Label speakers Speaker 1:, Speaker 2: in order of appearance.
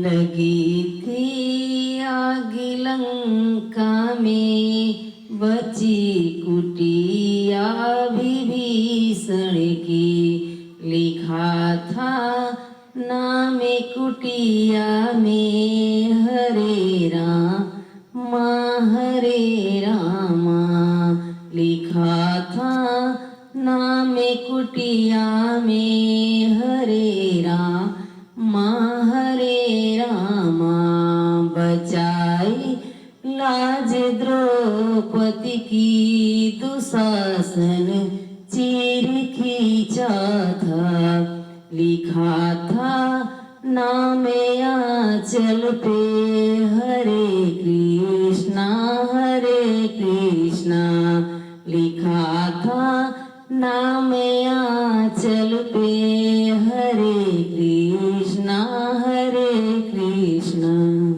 Speaker 1: लगी थी आग लंका में, बची कुटिया विभीषण की। लिखा था नाम कुटिया में, हरे रामा हरे रामा। लिखा था नाम कुटिया में, हरे रामा हरे रामा। बचाई लाज द्रौपदी की, दुशासन चीर खींचा था। लिखा था नाम आंचल पे, हरे कृष्णा हरे कृष्णा। लिखा था नाम आंचल पे, हरे कृष्णा हरे कृष्णा।